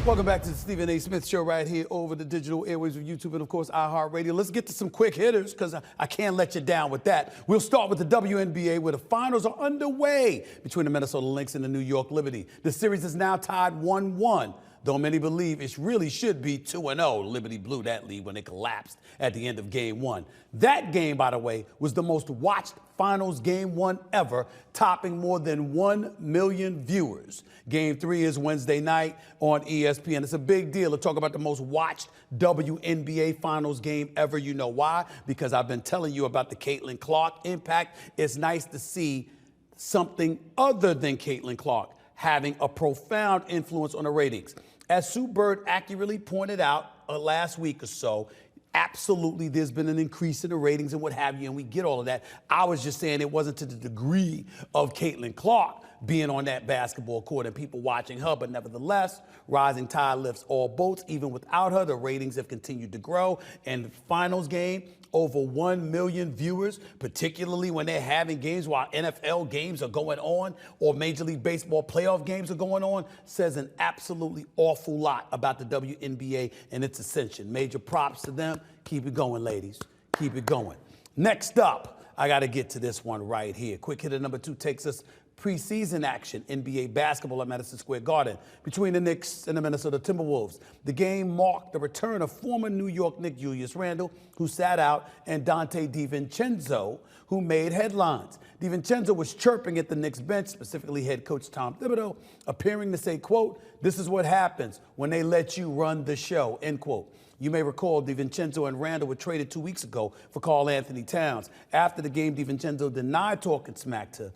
Welcome back to the Stephen A. Smith Show right here over the digital airwaves of YouTube and, of course, iHeartRadio. Let's get to some quick hitters because I can't let you down with that. We'll start with the WNBA where the finals are underway between the Minnesota Lynx and the New York Liberty. The series is now tied 1-1. Though many believe it really should be 2-0. Liberty blew that lead when they collapsed at the end of Game 1. That game, by the way, was the most watched finals Game 1 ever, topping more than 1 million viewers. Game 3 is Wednesday night on ESPN. It's a big deal to talk about the most watched WNBA finals game ever. You know why? Because I've been telling you about the Caitlin Clark impact. It's nice to see something other than Caitlin Clark having a profound influence on the ratings. As Sue Bird accurately pointed out last week or so, absolutely there's been an increase in the ratings and what have you, and we get all of that. I was just saying it wasn't to the degree of Caitlin Clark being on that basketball court and people watching her, but nevertheless, rising tide lifts all boats. Even without her, the ratings have continued to grow, and the finals game, over 1 million viewers, particularly when they're having games while NFL games are going on or Major League Baseball playoff games are going on, says an absolutely awful lot about the WNBA and its ascension. Major props to them. Keep it going, ladies. Keep it going. Next up, I got to get to this one right here. Quick hitter number 2 takes us preseason action, NBA basketball at Madison Square Garden between the Knicks and the Minnesota Timberwolves. The game marked the return of former New York Knick Julius Randle, who sat out, and Donte DiVincenzo, who made headlines. DiVincenzo was chirping at the Knicks bench, specifically head coach Tom Thibodeau, appearing to say, quote, "This is what happens when they let you run the show," end quote. You may recall DiVincenzo and Randle were traded 2 weeks ago for Karl Anthony Towns. After the game, DiVincenzo denied talking smack to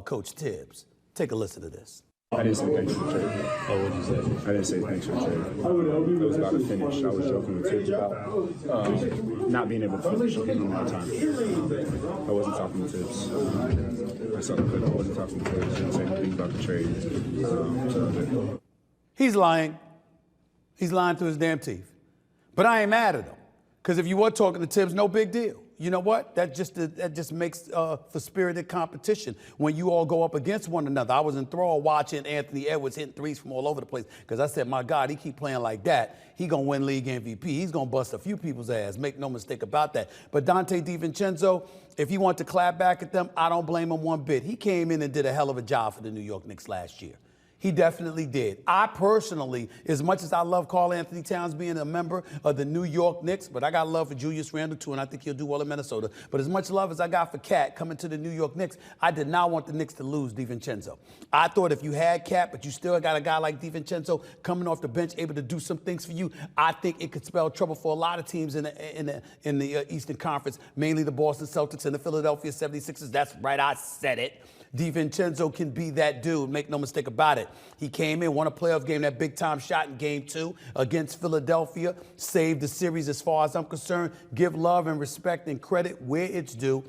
Coach Tibbs. Take a listen to this. I didn't say thanks for the trade. Oh, what did you say? I didn't say thanks for the trade. It was about to finish. I was joking with Tibbs about not being able to finish in my time. I wasn't talking to Tibbs. I saw the clip. I wasn't talking to Tibbs. I didn't say anything about the trade. He's lying. He's lying through his damn teeth. But I ain't mad at him. Because if you were talking to Tibbs, no big deal. You know what? That just makes for spirited competition when you all go up against one another. I was enthralled watching Anthony Edwards hitting threes from all over the place because I said, my God, he keep playing like that, he going to win league MVP. He's going to bust a few people's ass. Make no mistake about that. But Donte DiVincenzo, if he wanted to clap back at them, I don't blame him one bit. He came in and did a hell of a job for the New York Knicks last year. He definitely did. I personally, as much as I love Karl Anthony Towns being a member of the New York Knicks, but I got love for Julius Randle too, and I think he'll do well in Minnesota. But as much love as I got for Cat coming to the New York Knicks, I did not want the Knicks to lose DiVincenzo. I thought if you had Cat, but you still got a guy like DiVincenzo coming off the bench, able to do some things for you, I think it could spell trouble for a lot of teams in the Eastern Conference, mainly the Boston Celtics and the Philadelphia 76ers. That's right, I said it. DiVincenzo can be that dude, make no mistake about it. He came in, won a playoff game, that big-time shot in Game 2 against Philadelphia, saved the series as far as I'm concerned. Give love and respect and credit where it's due.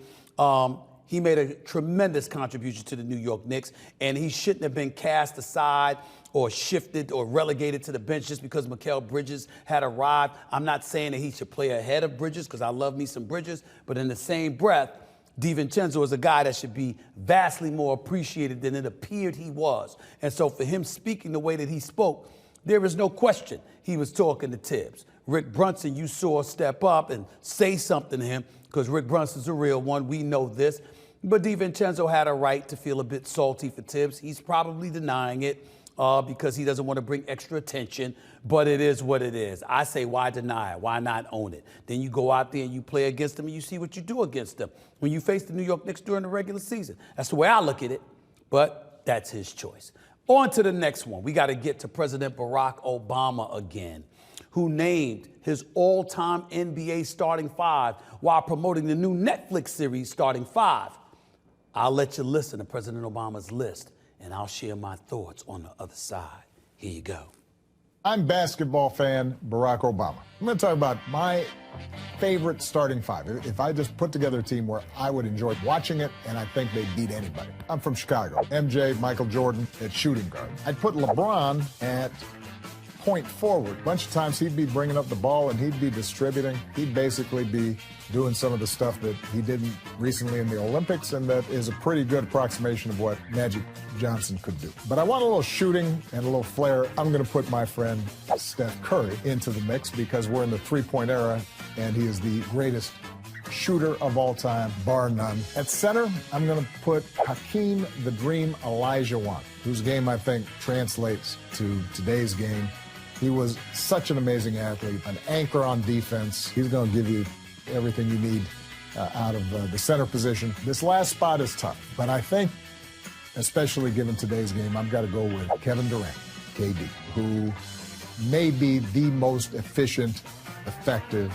He made a tremendous contribution to the New York Knicks, and he shouldn't have been cast aside or shifted or relegated to the bench just because Mikal Bridges had arrived. I'm not saying that he should play ahead of Bridges because I love me some Bridges, but in the same breath, DiVincenzo is a guy that should be vastly more appreciated than it appeared he was. And so for him speaking the way that he spoke, there is no question he was talking to Tibbs. Rick Brunson, you saw step up and say something to him because Rick Brunson's a real one. We know this. But DiVincenzo had a right to feel a bit salty for Tibbs. He's probably denying it because he doesn't want to bring extra attention, but it is what it is. I say, why deny it? Why not own it? Then you go out there and you play against them and you see what you do against them when you face the New York Knicks during the regular season. That's the way I look at it, but that's his choice. On to the next one. We got to get to President Barack Obama again, who named his all-time NBA starting 5 while promoting the new Netflix series Starting 5. I'll let you listen to President Obama's list, and I'll share my thoughts on the other side. Here you go. I'm basketball fan Barack Obama. I'm going to talk about my favorite starting 5. If I just put together a team where I would enjoy watching it and I think they'd beat anybody. I'm from Chicago. MJ, Michael Jordan at shooting guard. I'd put LeBron at point forward. A bunch of times he'd be bringing up the ball and he'd be distributing. He'd basically be doing some of the stuff that he didn't recently in the Olympics, and that is a pretty good approximation of what Magic Johnson could do. But I want a little shooting and a little flair. I'm going to put my friend Steph Curry into the mix because we're in the three-point era, and he is the greatest shooter of all time, bar none. At center, I'm going to put Hakeem the Dream Olajuwon, whose game I think translates to today's game. He was such an amazing athlete, an anchor on defense. He's going to give you everything you need out of the center position. This last spot is tough, but I think, especially given today's game, I've got to go with Kevin Durant, KD, who may be the most efficient, effective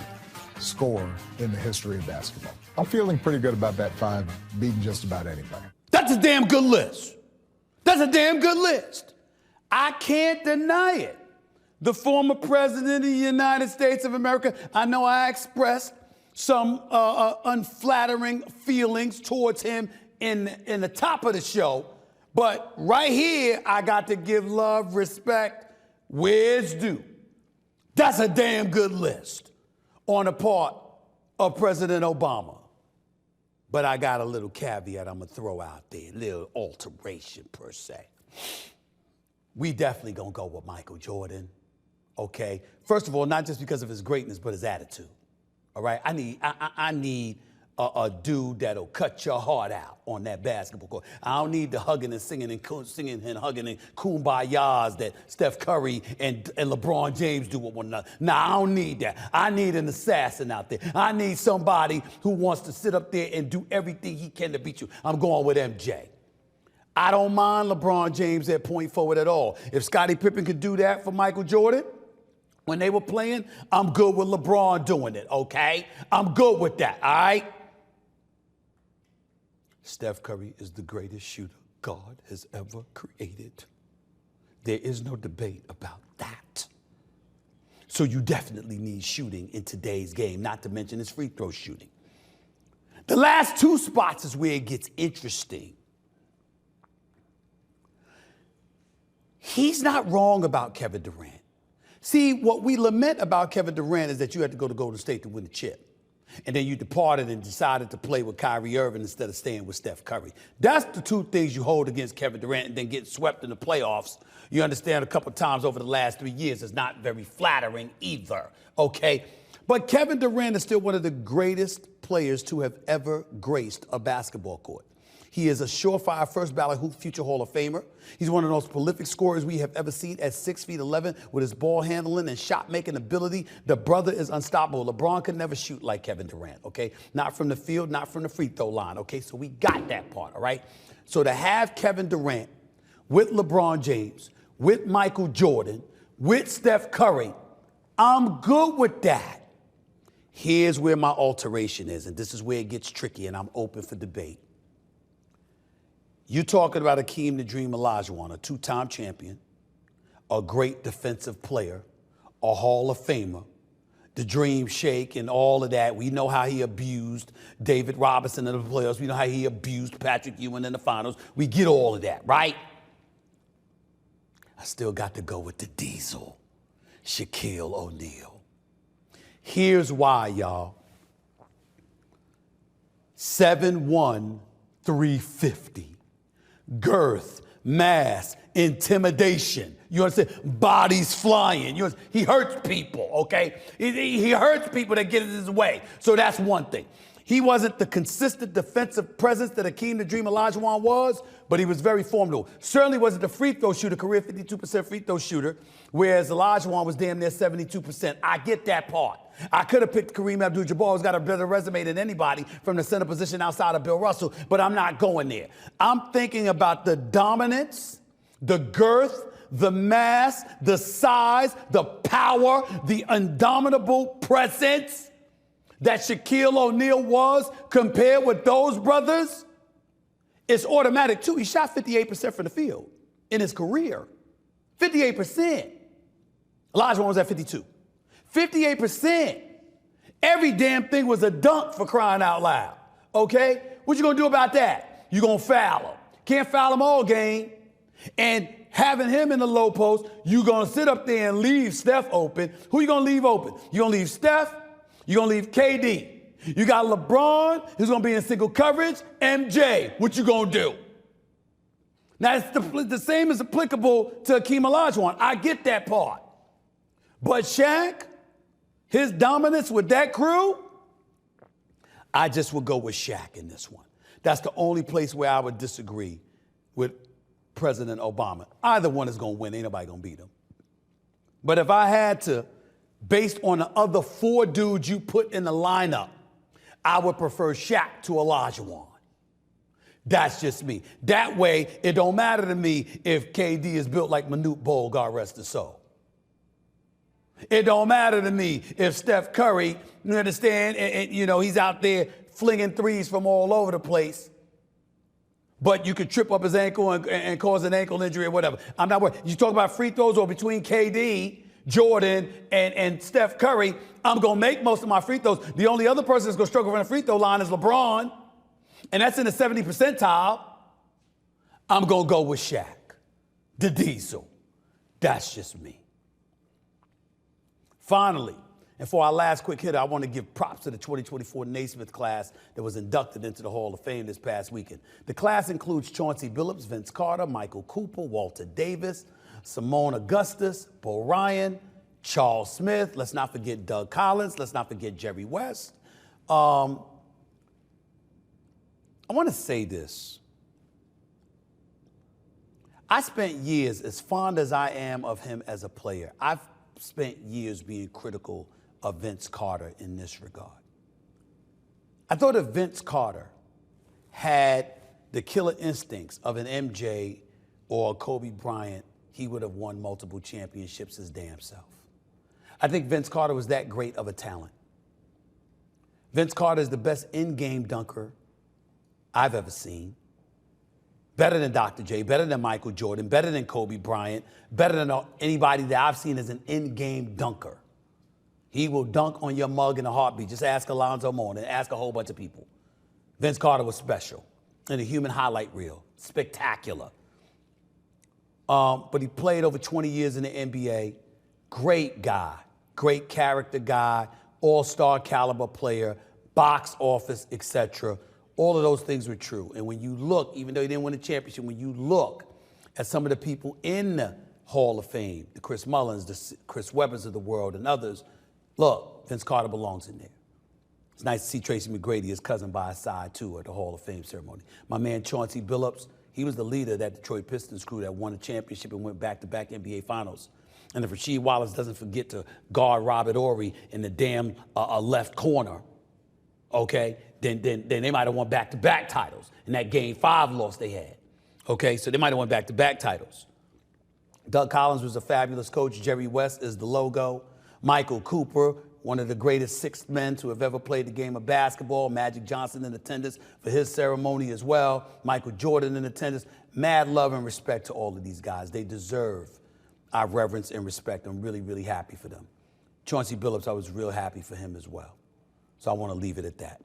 scorer in the history of basketball. I'm feeling pretty good about that five, beating just about anybody. That's a damn good list. That's a damn good list. I can't deny it. The former president of the United States of America, I know I expressed some unflattering feelings towards him in the top of the show, but right here, I got to give love, respect, where it's due. That's a damn good list on the part of President Obama. But I got a little caveat I'm gonna throw out there, a little alteration per se. We definitely gonna go with Michael Jordan, okay? First of all, not just because of his greatness, but his attitude, all right? I need a dude that'll cut your heart out on that basketball court. I don't need the hugging and hugging and kumbayas that Steph Curry and LeBron James do with one another. Nah, I don't need that. I need an assassin out there. I need somebody who wants to sit up there and do everything he can to beat you. I'm going with MJ. I don't mind LeBron James at point forward at all. If Scottie Pippen could do that for Michael Jordan when they were playing, I'm good with LeBron doing it, okay? I'm good with that, all right? Steph Curry is the greatest shooter God has ever created. There is no debate about that. So you definitely need shooting in today's game, not to mention his free throw shooting. The last two spots is where it gets interesting. He's not wrong about Kevin Durant. See, what we lament about Kevin Durant is that you had to go to Golden State to win the chip. And then you departed and decided to play with Kyrie Irving instead of staying with Steph Curry. That's the two things you hold against Kevin Durant, and then get swept in the playoffs. You understand, a couple times over the last 3 years is not very flattering either, okay? But Kevin Durant is still one of the greatest players to have ever graced a basketball court. He is a surefire first ballot future Hall of Famer. He's one of the most prolific scorers we have ever seen at 6'11" with his ball handling and shot making ability. The brother is unstoppable. LeBron could never shoot like Kevin Durant, okay? Not from the field, not from the free throw line, okay? So we got that part, all right? So to have Kevin Durant with LeBron James, with Michael Jordan, with Steph Curry, I'm good with that. Here's where my alteration is, and this is where it gets tricky, and I'm open for debate. You're talking about Hakeem the Dream Olajuwon, a two-time champion, a great defensive player, a Hall of Famer, the Dream Shake and all of that. We know how he abused David Robinson in the playoffs. We know how he abused Patrick Ewing in the finals. We get all of that, right? I still got to go with the Diesel, Shaquille O'Neal. Here's why, y'all. 7'1", 350. Girth, mass, intimidation. You understand? Bodies flying. He hurts people, okay? He hurts people that get in his way. So that's one thing. He wasn't the consistent defensive presence that Hakeem the Dream Olajuwon was, but he was very formidable. Certainly wasn't the free throw shooter, career 52% free throw shooter, whereas Olajuwon was damn near 72%. I get that part. I could have picked Kareem Abdul-Jabbar, who's got a better resume than anybody from the center position outside of Bill Russell, but I'm not going there. I'm thinking about the dominance, the girth, the mass, the size, the power, the indomitable presence that Shaquille O'Neal was compared with those brothers. It's automatic, too. He shot 58% from the field in his career. 58%. Olajuwon was at 52. 58%. Every damn thing was a dunk, for crying out loud. Okay? What you gonna do about that? You gonna foul him. Can't foul him all game. And having him in the low post, you're going to sit up there and leave Steph open. Who you going to leave open? You're going to leave Steph. You're going to leave KD. You got LeBron, who's going to be in single coverage. MJ, what you going to do? Now, it's the same is applicable to Hakeem Olajuwon. I get that part. But Shaq, his dominance with that crew, I just would go with Shaq in this one. That's the only place where I would disagree with President Obama. Either one is going to win. Ain't nobody going to beat him. But if I had to, based on the other 4 dudes you put in the lineup, I would prefer Shaq to Olajuwon. That's just me. That way, it don't matter to me if KD is built like Manute Bol, God rest his soul. It don't matter to me if Steph Curry, you understand, and he's out there flinging threes from all over the place, but you could trip up his ankle and cause an ankle injury or whatever. I'm not worried. You talk about free throws or between KD, Jordan, and Steph Curry, I'm going to make most of my free throws. The only other person that's going to struggle from the free throw line is LeBron, and that's in the 70th percentile. I'm going to go with Shaq, the Diesel. That's just me. Finally, and for our last quick hitter, I want to give props to the 2024 Naismith class that was inducted into the Hall of Fame this past weekend. The class includes Chauncey Billups, Vince Carter, Michael Cooper, Walter Davis, Simone Augustus, Bo Ryan, Charles Smith. Let's not forget Doug Collins. Let's not forget Jerry West. I want to say this. I spent years, as fond as I am of him as a player, I've spent years being critical of Vince Carter in this regard. I thought if Vince Carter had the killer instincts of an MJ or a Kobe Bryant, he would have won multiple championships his damn self. I think Vince Carter was that great of a talent. Vince Carter is the best in-game dunker I've ever seen. Better than Dr. J, better than Michael Jordan, better than Kobe Bryant, better than anybody that I've seen as an in-game dunker. He will dunk on your mug in a heartbeat. Just ask Alonzo Mourning, ask a whole bunch of people. Vince Carter was special in a human highlight reel. Spectacular. But he played over 20 years in the NBA. Great guy, great character guy, all-star caliber player, box office, etc. All of those things were true. And when you look, even though he didn't win a championship, when you look at some of the people in the Hall of Fame, the Chris Mullins, the Chris Webbers of the world, and others, look, Vince Carter belongs in there. It's nice to see Tracy McGrady, his cousin, by his side, too, at the Hall of Fame ceremony. My man Chauncey Billups, he was the leader of that Detroit Pistons crew that won a championship and went back-to-back NBA Finals. And if Rasheed Wallace doesn't forget to guard Robert Horry in the damn left corner, okay, then they might have won back-to-back titles in that Game 5 loss they had. Okay, so they might have won back-to-back titles. Doug Collins was a fabulous coach. Jerry West is the logo. Michael Cooper, one of the greatest sixth men to have ever played the game of basketball. Magic Johnson in attendance for his ceremony as well. Michael Jordan in attendance. Mad love and respect to all of these guys. They deserve our reverence and respect. I'm really, really happy for them. Chauncey Billups, I was real happy for him as well. So I want to leave it at that.